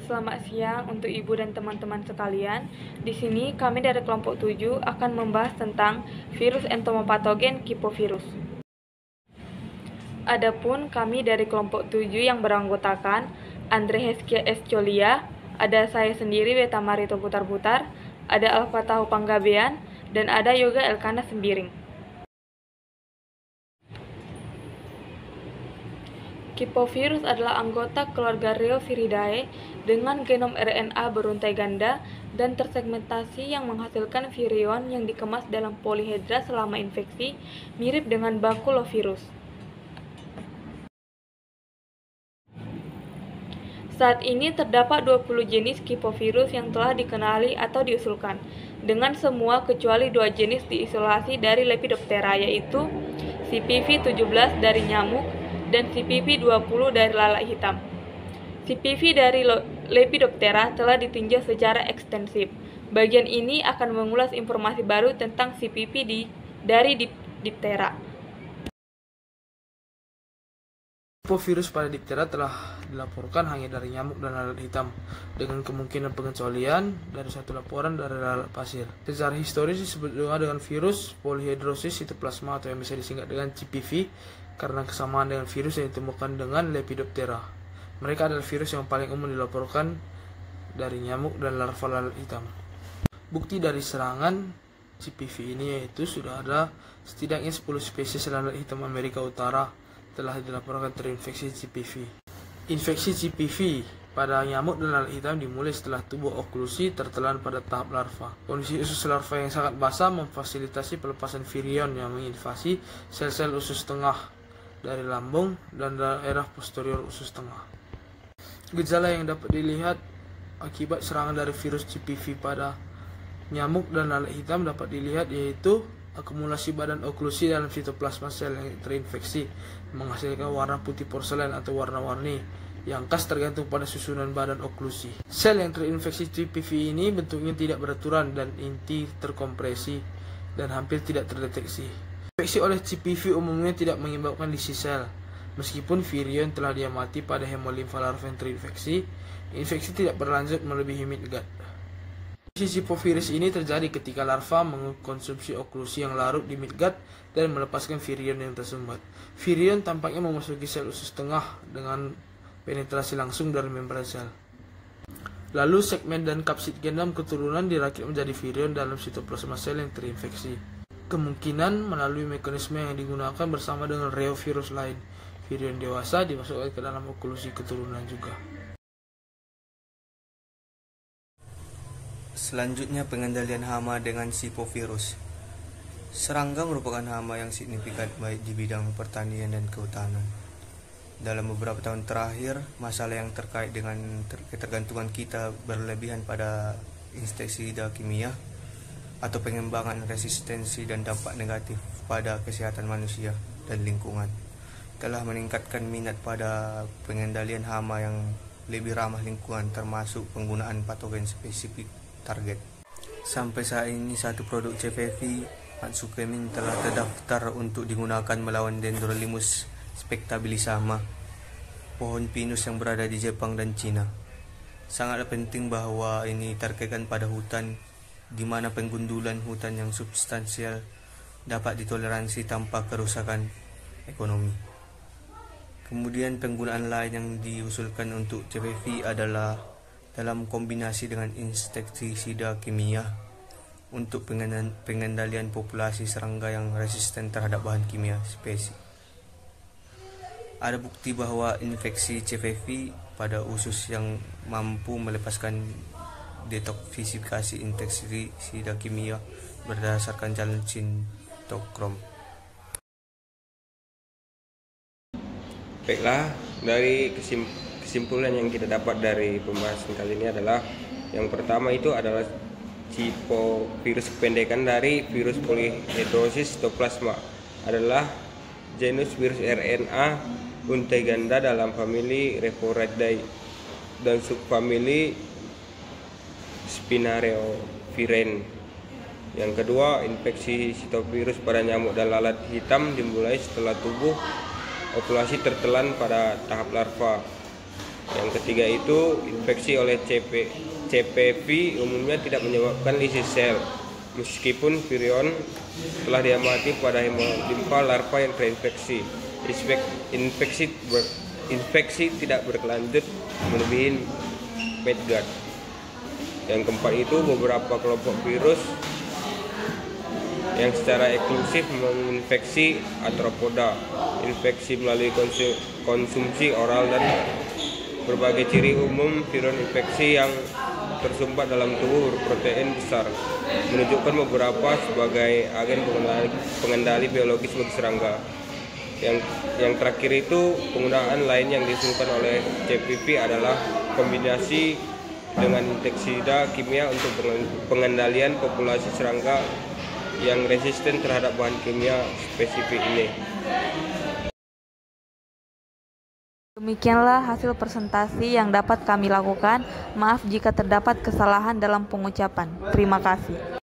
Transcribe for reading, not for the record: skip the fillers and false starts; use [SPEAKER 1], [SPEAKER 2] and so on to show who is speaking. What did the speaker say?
[SPEAKER 1] Selamat siang untuk Ibu dan teman-teman sekalian. Di sini kami dari kelompok 7 akan membahas tentang virus entomopatogen Kipovirus. Adapun kami dari kelompok 7 yang beranggotakan Andre Heskia Escolia, ada saya sendiri Weta Marito Putar-Putar, ada Alfatahu Panggabean, dan ada Yoga Elkana Sembiring. Kipovirus adalah anggota keluarga Rheoviridae dengan genom RNA beruntai ganda dan tersegmentasi yang menghasilkan virion yang dikemas dalam polihedra selama infeksi, mirip dengan bakulovirus. Saat ini terdapat 20 jenis Kipovirus yang telah dikenali atau diusulkan, dengan semua kecuali 2 jenis diisolasi dari Lepidoptera, yaitu CPV-17 dari nyamuk dan CPV-20 dari lalat hitam. CPV dari Lepidoptera telah ditinjau secara ekstensif. Bagian ini akan mengulas informasi baru tentang CPV dari Diptera.
[SPEAKER 2] Kipovirus pada Diptera telah dilaporkan hanya dari nyamuk dan lalat hitam, dengan kemungkinan pengecualian dari satu laporan dari lalat pasir. Secara historis disebut juga dengan virus polyhedrosis sitoplasma atau yang bisa disingkat dengan CPV karena kesamaan dengan virus yang ditemukan dengan Lepidoptera. Mereka adalah virus yang paling umum dilaporkan dari nyamuk dan larva lalat hitam. Bukti dari serangan CPV ini yaitu sudah ada setidaknya 10 spesies lalat hitam Amerika Utara telah dilaporkan terinfeksi CPV. Infeksi CPV pada nyamuk dan lalat hitam dimulai setelah tubuh oklusi tertelan pada tahap larva. Kondisi usus larva yang sangat basah memfasilitasi pelepasan virion yang menginvasi sel-sel usus tengah dari lambung dan daerah posterior usus tengah. Gejala yang dapat dilihat akibat serangan dari virus CPV pada nyamuk dan lalat hitam dapat dilihat yaitu akumulasi badan oklusi dalam sitoplasma sel yang terinfeksi menghasilkan warna putih porselen atau warna-warni yang khas tergantung pada susunan badan oklusi. Sel yang terinfeksi CPV ini bentuknya tidak beraturan dan inti terkompresi dan hampir tidak terdeteksi. Infeksi oleh CPV umumnya tidak menyebabkan lisi sel. Meskipun virion telah diamati pada hemolimfa larva yang terinfeksi, infeksi tidak berlanjut melebihi midgut. Kipovirus ini terjadi ketika larva mengkonsumsi oklusi yang larut di midgut dan melepaskan virion yang tersumbat. Virion tampaknya memasuki sel usus tengah dengan penetrasi langsung dari membran sel. Lalu segmen dan kapsid genom keturunan dirakit menjadi virion dalam sitoplasma sel yang terinfeksi. Kemungkinan melalui mekanisme yang digunakan bersama dengan reovirus lain. Virion dewasa dimasukkan ke dalam oklusi keturunan juga.
[SPEAKER 3] Selanjutnya pengendalian hama dengan Kipovirus. Serangga merupakan hama yang signifikan baik di bidang pertanian dan kehutanan. Dalam beberapa tahun terakhir, masalah yang terkait dengan ketergantungan kita berlebihan pada insektisida kimia atau pengembangan resistensi dan dampak negatif pada kesehatan manusia dan lingkungan telah meningkatkan minat pada pengendalian hama yang lebih ramah lingkungan, termasuk penggunaan patogen spesifik target. Sampai saat ini satu produk CPV Atsukemin telah terdaftar untuk digunakan melawan Dendrolimus spectabilis-hama, pohon pinus yang berada di Jepang dan Cina. Sangatlah penting bahwa ini terkait pada hutan, di mana penggundulan hutan yang substansial dapat ditoleransi tanpa kerusakan ekonomi. Kemudian penggunaan lain yang diusulkan untuk CPV adalah dalam kombinasi dengan insektisida kimia untuk pengendalian populasi serangga yang resisten terhadap bahan kimia spesifik. Ada bukti bahwa infeksi CPV pada usus yang mampu melepaskan detoksifikasi insektisida kimia berdasarkan jalan sintokrom.
[SPEAKER 4] Baiklah, dari kesimpulan yang kita dapat dari pembahasan kali ini adalah yang pertama itu adalah Kipovirus, kependekan dari virus polyhedrosis sitoplasma, adalah genus virus RNA untai ganda dalam famili Rheoviridae dan subfamili Spinareovirene. Yang kedua, infeksi sitovirus pada nyamuk dan lalat hitam dimulai setelah tubuh okulasi tertelan pada tahap larva. Yang ketiga itu infeksi oleh CPV umumnya tidak menyebabkan lysis sel, meskipun virion telah diamati pada hemolimfa larva yang terinfeksi. Infeksi tidak berkelanjut melebihi Medgard. Yang keempat itu beberapa kelompok virus yang secara eksklusif menginfeksi arthropoda, infeksi melalui konsumsi oral, dan berbagai ciri umum virion infeksi yang tersumbat dalam tubuh berprotein besar menunjukkan beberapa sebagai agen pengendali biologis bagi serangga. Yang terakhir itu penggunaan lain yang diusulkan oleh CPV adalah kombinasi dengan inseksida kimia untuk pengendalian populasi serangga yang resisten terhadap bahan kimia spesifik ini.
[SPEAKER 1] Demikianlah hasil presentasi yang dapat kami lakukan. Maaf jika terdapat kesalahan dalam pengucapan. Terima kasih.